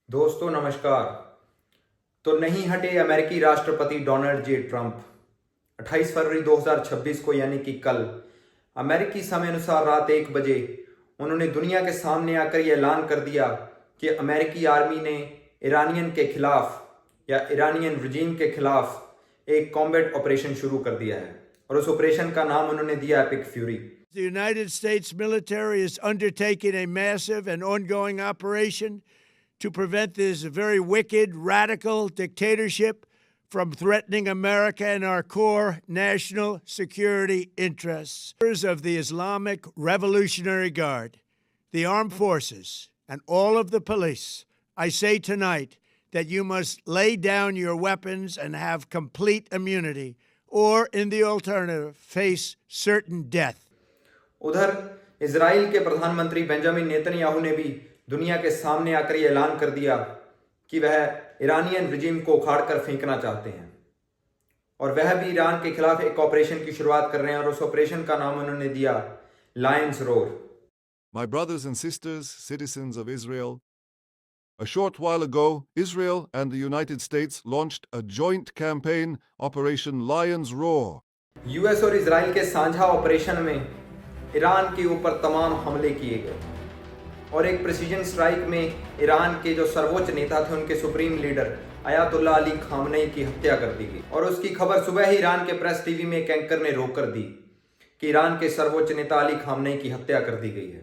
दोस्तों नमस्कार। तो नहीं हटे अमेरिकी राष्ट्रपति डोनाल्ड जे ट्रंप। 28 फरवरी 2026 को यानी कि कल अमेरिकी समय अनुसार रात 1 बजे उन्होंने दुनिया के सामने आकर यह ऐलान कर दिया कि अमेरिकी आर्मी ने ईरानियन के खिलाफ या ईरानियन रजीम के खिलाफ एक कॉम्बैट ऑपरेशन शुरू कर दिया है और उस ऑपरेशन का नाम उन्होंने दिया epic fury. The United States military is undertaking a massive and ongoing operation to prevent this very wicked, radical dictatorship from threatening America and our core national security interests. Members of the Islamic Revolutionary Guard, the armed forces, and all of the police, I say tonight that you must lay down your weapons and have complete immunity, or in the alternative, face certain death. उधर Israel के प्रधानमंत्री Benjamin Netanyahu ने भी दुनिया के सामने आकर यह ऐलान कर दिया कि वह ईरानियन रजीम को उखाड़कर फेंकना चाहते हैं और वह भी ईरान के खिलाफ एक ऑपरेशन की शुरुआत कर रहे हैं और उस ऑपरेशन का नाम उन्होंने दिया Lions roar. My brothers and sisters, citizens of Israel, a short while ago, Israel and the United States launched a joint campaign, Operation Lion's Roar. US और इजराइल के साझा ऑपरेशन में ईरान के ऊपर तमाम हमले किए गए और एक प्रिसीजन स्ट्राइक में ईरान के जो सर्वोच्च नेता थे उनके supreme leader Ayatollah Ali Khamenei की हत्या कर दी गई और उसकी खबर सुबह ही ईरान के प्रेस टीवी में एक एंकर ने रोक कर दी कि ईरान के सर्वोच्च नेता अली खामनेई की हत्या कर दी गई है।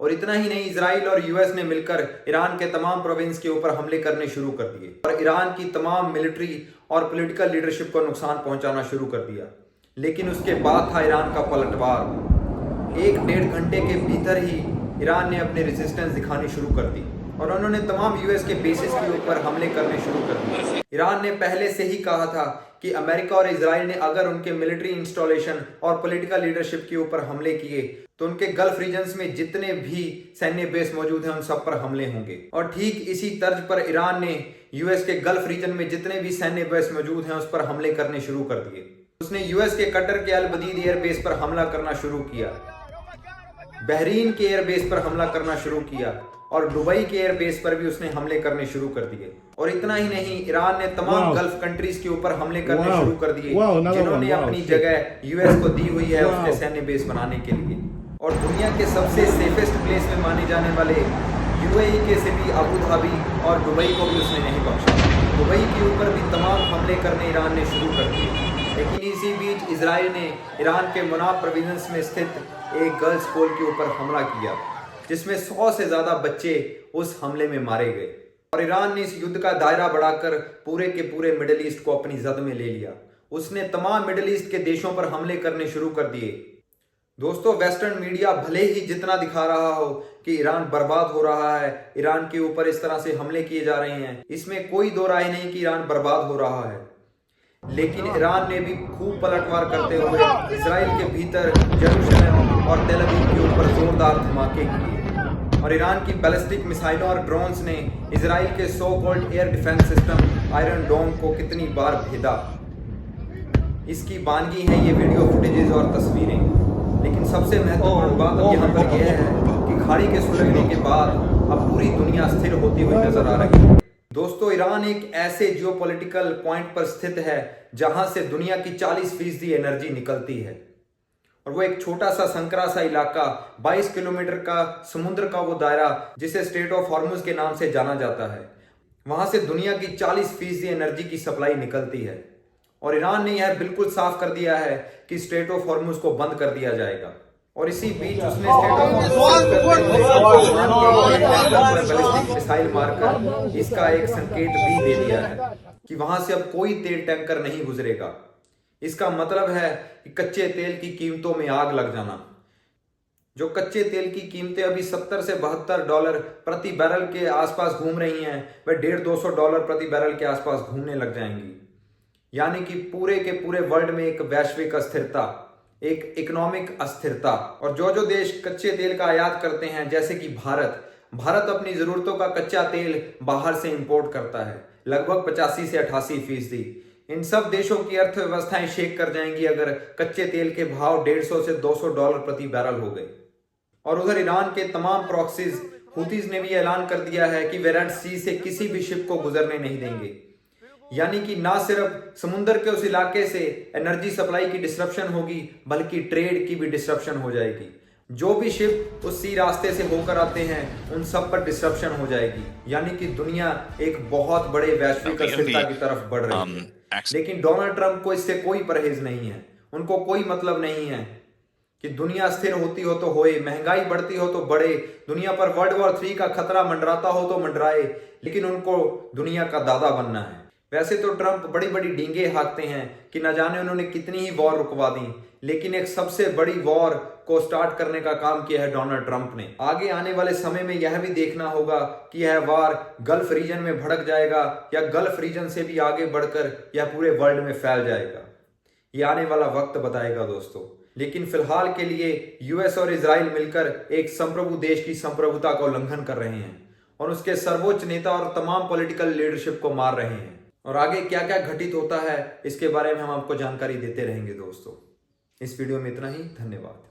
और इतना ही नहीं, इजराइल और यूएस ने मिलकर ईरान के तमाम प्रोविंस के ऊपर हमले करने शुरू कर दिए और ईरान की तमाम मिलिट्री और पॉलिटिकल लीडरशिप को नुकसान पहुंचाना शुरू कर दिया। लेकिन उसके बाद था ईरान का पलटवार। 1-1.5 घंटे के भीतर ही ईरान ने अपनी रेजिस्टेंस दिखानी शुरू कर दी और उन्होंने तमाम यूएस के बेसिस के ऊपर हमले करने शुरू कर दिए। ईरान ने पहले से ही कहा था कि अमेरिका और इजराइल ने अगर उनके मिलिट्री इंस्टॉलेशन और पॉलिटिकल लीडरशिप के ऊपर हमले किए तो उनके गल्फ रीजन्स में जितने भी सैन्य बेस मौजूद हैं उन सब पर हमले होंगे। और ठीक इसी तर्ज पर ईरान ने यूएस के गल्फ रीजन में जितने भी सैन्य बेस मौजूद हैं उस पर हमले करने शुरू कर दिए। उसने यूएस के कटर के अल बदीद एयरबेस पर हमला करना शुरू किया, बहरीन के एयरबेस पर हमला करना शुरू किया और दुबई के एयरबेस पर भी उसने हमले करने शुरू कर दिए। और इतना ही नहीं, ईरान ने तमाम गल्फ कंट्रीज के ऊपर हमले करने शुरू कर दिए जिन्होंने अपनी जगह यूएस को दी हुई है उसके सैन्य बेस बनाने के लिए। और दुनिया के सबसे सेफेस्ट प्लेस में माने जाने वाले यूएई के से भी अबू धाबी और दुबई को भी उसने नहीं बख्शा। दुबई के ऊपर भी तमाम हमले करने ईरान ने शुरू कर दिए। लेकिन इसी बीच इजराइल ने ईरान के मुनाफ प्रोविंस में स्थित एक गर्ल्स स्कूल के ऊपर हमला किया जिसमें 100 से ज्यादा बच्चे उस हमले में मारे गए। और ईरान ने इस युद्ध का दायरा बढ़ाकर पूरे के पूरे मिडिल ईस्ट को अपनी जद में ले लिया। उसने तमाम मिडिल ईस्ट के देशों पर हमले करने शुरू कर दिए। दोस्तों, वेस्टर्न मीडिया भले ही जितना दिखा रहा हो कि ईरान बर्बाद हो रहा है, ईरान के ऊपर इस तरह से हमले किए जा रहे हैं, इसमें कोई दो राय नहीं कि ईरान बर्बाद हो रहा है, लेकिन ईरान ने भी खूब पलटवार करते हुए इजराइल के भीतर जेरूशलेम और तेल अवीव के ऊपर जोरदार धमाके किए। और ईरान की बैलिस्टिक मिसाइलों और ड्रोन्स ने इजराइल के so called air defence system iron dome को कितनी बार भेदा, इसकी बानगी है ये वीडियो फुटेजेस और तस्वीरें। लेकिन सबसे महत्वपूर्ण बात अब यहाँ पर यह है कि खाड़ी के सुलगने के बाद अब पूरी दुनिया स्थिर होती हुई नजर आ रही है। दोस्तों, ईरान एक ऐसे जियोपॉलिटिकल पॉइंट पर स्थित है जहां से दुनिया की 40% एनर्जी निकलती है और वो एक छोटा सा संकरा सा इलाका 22 किलोमीटर का समुद्र का वो दायरा जिसे स्ट्रेट ऑफ हॉर्मुज के नाम से जाना जाता है, वहां से दुनिया की 40% एनर्जी की सप्लाई निकलती है। और ईरान ने यह बिल्कुल साफ कर दिया है कि स्ट्रेट ऑफ हॉर्मुज को बंद कर दिया जाएगा। और इसी बीच उसने बैलिस्टिक मिसाइल मारकर इसका एक संकेत भी दे दिया है कि वहां से अब कोई तेल टैंकर नहीं गुजरेगा। इसका मतलब है कि कच्चे तेल की कीमतों में आग लग जाना। जो कच्चे तेल की कीमतें अभी 70 से 72 डॉलर प्रति बैरल के आसपास घूम रही हैं, वह 150-200 डॉलर प्रति बैरल के आसपास घूमने लग जाएंगी। यानी कि पूरे के पूरे वर्ल्ड में एक वैश्विक अस्थिरता, एक इकोनॉमिक अस्थिरता। और जो देश कच्चे तेल का आयात करते हैं, जैसे कि भारत अपनी जरूरतों का कच्चा तेल बाहर से इंपोर्ट करता है, लगभग 85 से 88%। इन सब देशों की अर्थव्यवस्थाएं शेक कर जाएंगी अगर कच्चे तेल के भाव 150 से 200 डॉलर प्रति बैरल हो गए। और उधर ईरान के तमाम प्रॉक्सीज हुतीज ने भी ऐलान कर दिया है कि वे रेड सी से किसी भी शिप को गुजरने नहीं देंगे। यानी कि ना सिर्फ समुद्र के उस इलाके से एनर्जी सप्लाई की डिस्रप्शन होगी, बल्कि ट्रेड की भी डिस्रप्शन हो जाएगी। जो भी शिप उस सी रास्ते से होकर आते हैं, उन सब पर डिस्रप्शन हो जाएगी। यानी कि दुनिया एक बहुत बड़े वैश्विक अस्थिरता की तरफ बढ़ रही है। लेकिन डोनाल्ड ट्रंप को इससे कोई परहेज नहीं है। उनको कोई मतलब नहीं है कि दुनिया स्थिर होती हो तो होए, महंगाई बढ़ती हो तो बढ़े, दुनिया पर वर्ल्ड वॉर 3 का खतरा मंडराता हो तो मंडराए, लेकिन उनको दुनिया का दादा बनना है। वैसे तो ट्रंप बड़ी बड़ी डींगे हाँकते हैं कि न जाने उन्होंने कितनी ही वॉर रुकवा दी, लेकिन एक सबसे बड़ी वॉर को स्टार्ट करने का काम किया है डोनाल्ड ट्रंप ने। आगे आने वाले समय में यह भी देखना होगा कि यह वार गल्फ रीजन में भड़क जाएगा या गल्फ रीजन से भी आगे बढ़कर यह पूरे वर्ल्ड में फैल जाएगा। यह आने वाला वक्त बताएगा दोस्तों। लेकिन फिलहाल के लिए यूएस और इजराइल मिलकर एक संप्रभु देश की संप्रभुता का उल्लंघन कर रहे हैं और उसके सर्वोच्च नेता और तमाम पॉलिटिकल लीडरशिप को मार रहे हैं। और आगे क्या क्या घटित होता है, इसके बारे में हम आपको जानकारी देते रहेंगे दोस्तों। इस वीडियो में इतना ही। धन्यवाद।